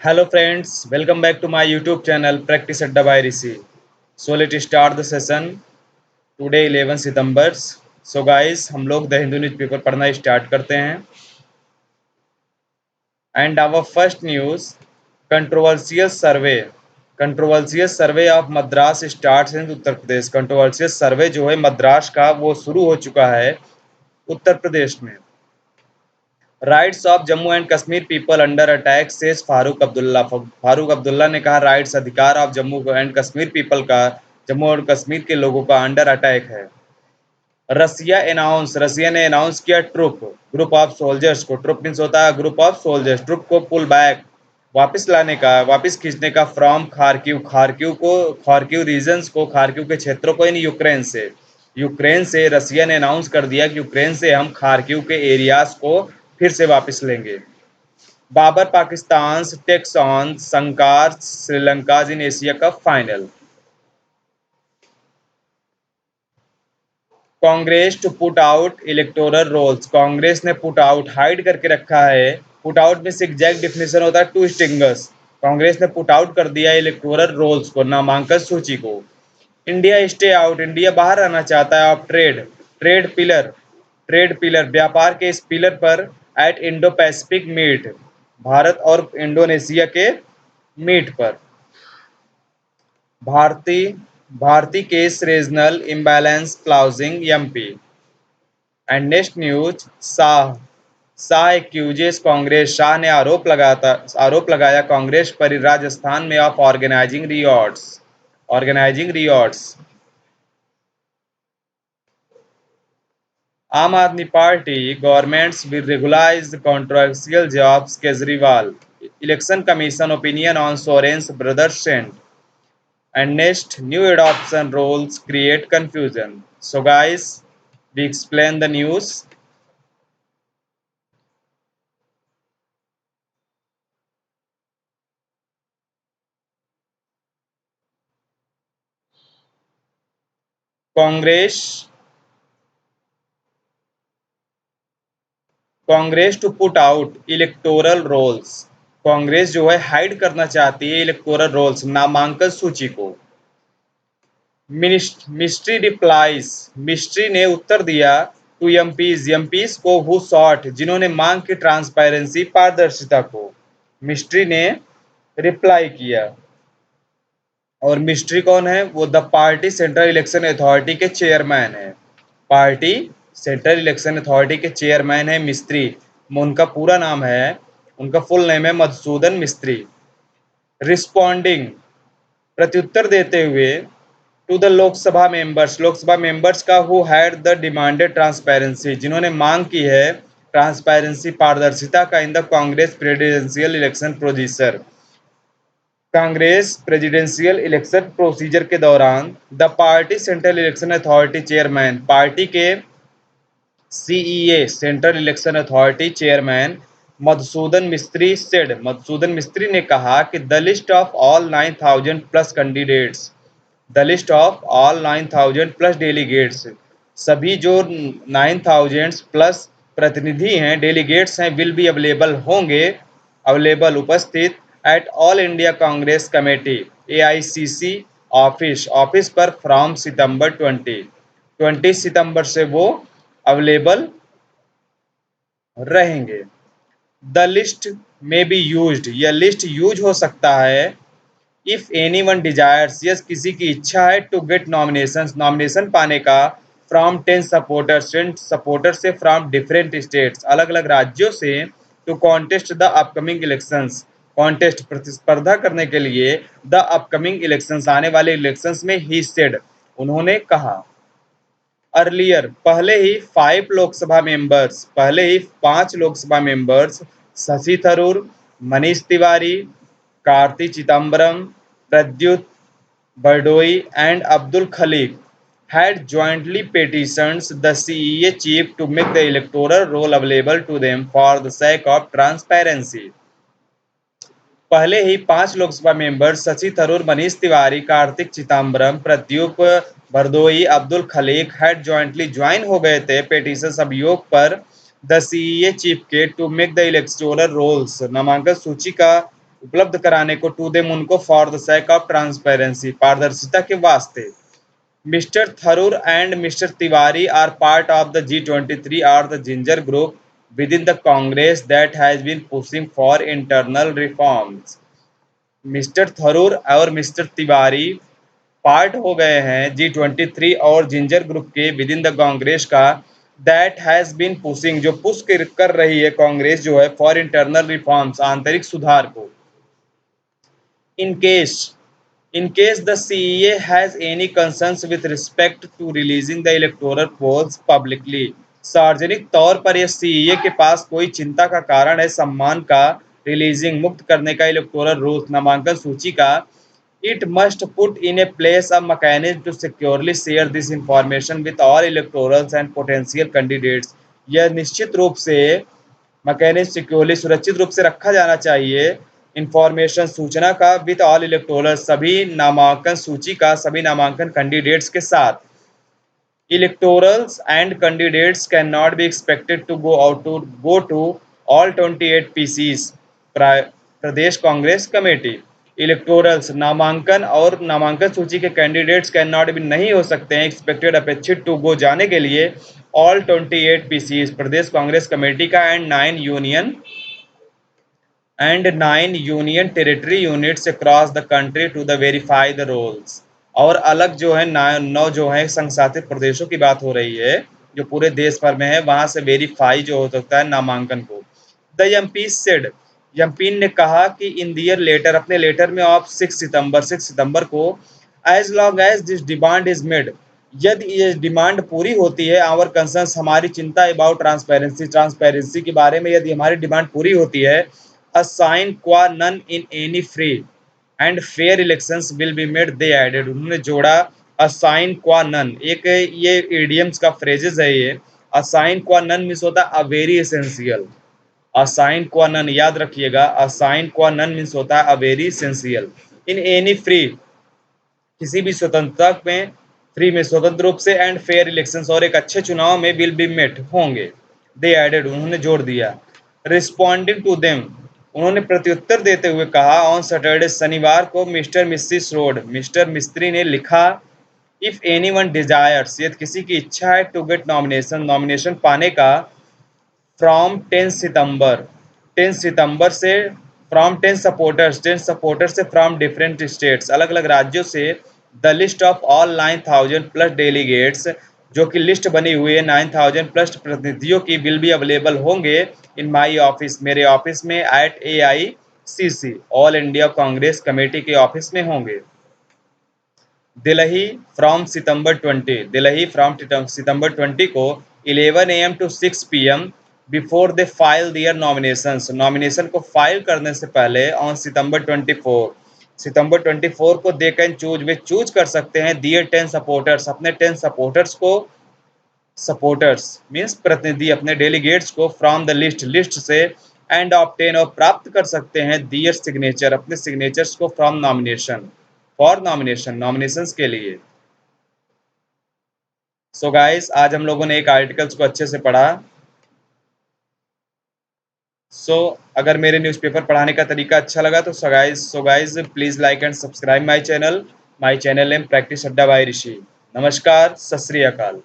Hello friends, welcome back to my YouTube channel Practice Adda by Rishi. So let's start the session today 11 September. So guys, हम लोग the Hindu newspaper पढ़ना start करते हैं. And our first news, controversial survey. Controversial survey of Madras starts in Uttar Pradesh. Controversial survey जो है मद्रास का वो शुरू हो चुका है उत्तर प्रदेश में. Rights of Jammu and Kashmir people under attack says Farooq Abdullah. Farooq Abdullah ने कहा राइट्स अधिकार of Jammu and Kashmir people का जम्मू और कश्मीर के लोगों का अंडर अटैक है. रसिया ने अनाउंस किया ट्रुप ग्रुप ऑफ सोल्जर्स को. ट्रुप मीन्स होता है ग्रुप ऑफ सोल्जर्स. ट्रुप को पुल बैक वापस लाने का वापस खींचने का फ्रॉम खारक्यू रीजन्स को खारक्यू के क्षेत्रों को इन यूक्रेन से रसिया ने अनाउंस कर दिया कि यूक्रेन से हम खारक्यू के एरियाज को फिर से वापस लेंगे. Babar Pakistan takes on Shanaka Sri Lanka in Asia cup final. Congress to put out electoral rolls. Congress ने पुट आउट हाइड करके रखा है. पुट आउट में से एग्जैक्ट डिफिनेशन होता है टू स्टिंगर्स. कांग्रेस ने पुट आउट कर दिया इलेक्टोरल रोल्स को, नामांकन सूची को. India stay out. इंडिया बाहर रहना चाहता है ऑफ ट्रेड. ट्रेड पिलर व्यापार के इस पिलर पर at Indo Pacific meet. Bharat और इंडोनेशिया के मीट पर. भारतीय भारती केस regional imbalance clouding MP. And next news, Shah accuses Congress. Shah ने आरोप लगाया कांग्रेस पर राजस्थान में of organising riots. Aam Aadmi Party governments will regularize controversial jobs. Kejriwal. Election commission opinion on Soren's brothers sent. And next, new adoption rules create confusion. So guys, we explain the news. Congress to put out electoral rolls. Congress जो है hide करना चाहती है electoral rolls, नामांकन सूची को. Mystery ने उत्तर दिया टू एमपीज को हु सॉट, जिन्होंने मांग की ट्रांसपेरेंसी, पारदर्शिता को. मिस्ट्री ने रिप्लाई किया. और मिस्ट्री कौन है? वो the party central election authority के चेयरमैन है. पार्टी सेंट्रल इलेक्शन अथॉरिटी के चेयरमैन है मिस्त्री. उनका पूरा नाम है, उनका फुल नेम है मधुसूदन मिस्त्री. रिस्पॉन्डिंग प्रत्युत्तर देते हुए टू द लोकसभा मेंबर्स का who had the demanded transparency, जिन्होंने मांग की है ट्रांसपेरेंसी, पारदर्शिता का in the Congress presidential election procedure. Congress presidential election procedure के दौरान the party central election authority chairman, party के CEA central election authority chairman Madhusudan Mistry ने कहा कि the list of all 9,000 plus candidates, the list of all 9,000 plus delegates, सभी जो 9,000 plus प्रतिनिधि हैं, डेलीगेट्स हैं, विल बी अवेलेबल उपस्थित at all India Congress committee AICC office पर फ्रॉम सितंबर 20 सितंबर से वो अवेलेबल रहेंगे. द लिस्ट में बी यूज्ड, यह लिस्ट यूज हो सकता है इफ एनीवन डिजायर्स, यस किसी की इच्छा है टू गेट नॉमिनेशन पाने का फ्रॉम 10 सपोर्टर से फ्रॉम डिफरेंट स्टेट्स, अलग अलग राज्यों से, to contest the upcoming elections, प्रतिस्पर्धा करने के लिए द अपकमिंग इलेक्शंस, आने वाले इलेक्शंस में. ही सेड, उन्होंने कहा. अर्लियर पहले ही 5 Lok Sabha members Shashi Tharoor, Manish Tiwari, Karti Chidambaram, Pradyut Bordoloi and Abdul Khaleque had jointly petitioned the CEA chief to make the electoral roll available to them for the sake of transparency. पहले ही 5 Lok Sabha member Shashi Tharoor, Manish Tiwari, Kartik Chidambaram, Pradyut Bordoloi, Abdul Khaleque had jointly join हो गए थे पेटिशन अभियोग पर द सीईए चीफ के to make the electoral rolls, नामांकन सूची का उपलब्ध कराने को, टू देम उनको, for the sake of transparency पारदर्शिता के वास्ते। Mister Tharoor and mister Tiwari are part of the G23 और the ginger group within the Congress that has been pushing for internal reforms। Mister Tharoor और मिस्टर तिवारी पार्ट हो गए हैं G23 और जिंजर ग्रुप के विद इन द कांग्रेस का, दैट हैज बीन पुशिंग, जो push कर रही है कांग्रेस जो है, फॉर इंटरनल रिफॉर्म्स, आंतरिक सुधार को। In case In case the CEA has any concerns with respect to releasing the electoral polls publicly, सार्वजनिक तौर पर यह सीईए के पास कोई चिंता का कारण है सम्मान का रिलीजिंग, मुक्त करने का इलेक्टोरल रोल्स, नामांकन सूची का, it must put in a place a mechanism to securely share this information with all electorals and potential candidates। यह निश्चित रूप से मैकेनिज्म सिक्योरली, सुरक्षित रूप से रखा जाना चाहिए इंफॉर्मेशन, सूचना का, विद ऑल इलेक्टोरल, सभी नामांकन सूची का, सभी नामांकन कैंडिडेट्स के साथ। Electorals and candidates cannot be expected to go to all 28 PCs। Pradesh Congress committee. Electorals नामांकन और नामांकन सूची के कैंडिडेट्स कैन नॉट भी नहीं हो सकते हैं एक्सपेक्टेड अपेक्षित टू गो जाने के लिए all 28 PCs Pradesh Congress committee का and 9 union territory units across the country to the verify the rolls. और अलग जो है 9 जो है संघ शासित प्रदेशों की बात हो रही है जो पूरे देश भर में है, वहां से वेरीफाई जो हो सकता है नामांकन को। द एमपी सेड, एमपी ने कहा कि इन दियर लेटर, अपने लेटर में ऑफ 6 सितंबर को, as long as this demand is made, यदि ये डिमांड पूरी होती है, आवर कंसर्न्स, हमारी चिंता अबाउट ट्रांसपेरेंसी के बारे में, यदि हमारी डिमांड पूरी होती है, a sign qua non in any free and fair elections will be made, they added। उन्होंने जोड़ा a sign qua non, एक ये idioms का phrases है ये। a sign qua non means होता है a very essential, a sign qua non याद रखिएगा, a sign qua non means होता है a very essential in any free, किसी भी स्वतंत्रता में, फ्री में, स्वतंत्र रूप से, एंड फेयर इलेक्शंस, और एक अच्छे चुनाव में, विल बी मेट होंगे, दे एडेड उन्होंने जोड़ दिया। रिस्पॉन्डिंग टू देम, उन्होंने प्रत्युत्तर देते हुए कहा, ऑन सैटरडे, शनिवार को, मिस्टर मिस्सिस रोड, मिस्टर मिस्त्री ने लिखा, इफ एनी वन डिजायर्स, यदि किसी की इच्छा है, टू गेट नॉमिनेशन, नॉमिनेशन पाने का, फ्रॉम 10 सितंबर, 10 सितंबर से, फ्रॉम 10 सपोर्टर्स, 10 सपोर्टर्स से, फ्रॉम डिफरेंट स्टेट्स, अलग अलग राज्यों से, the list of all 9000 plus delegates, जो कि लिस्ट बनी हुई है 9000 प्लस प्रतिनिधियों की, विल बी अवेलेबल होंगे इन माई ऑफिस, मेरे ऑफिस में, at AICC, all India Congress committee के ऑफिस में होंगे। दिल्ली फ्रॉम सितंबर 20 को 11 AM to 6 PM before they file their nominations, nomination को फाइल करने से पहले, ऑन सितंबर 24 को दे कैन चूज, वे चूज कर सकते हैं, दियर 10 सपोर्टर्स, अपने 10 सपोर्टर्स को, सपोर्टर्स मीन्स प्रतिनिधि, अपने डेलीगेट्स को, फ्रॉम द लिस्ट, लिस्ट से, एंड ऑब्टेन, और प्राप्त कर सकते हैं, दियर सिग्नेचर, अपने सिग्नेचर्स को, from nomination, for nomination, nominations के लिए। सो गाइस, आज हम लोगों ने एक आर्टिकल्स को अच्छे से पढ़ा। अगर मेरे न्यूज़पेपर पढ़ाने का तरीका अच्छा लगा तो so guys please like and subscribe my channel name practice अड्डा बाय ऋषि। नमस्कार, सत श्री अकाल।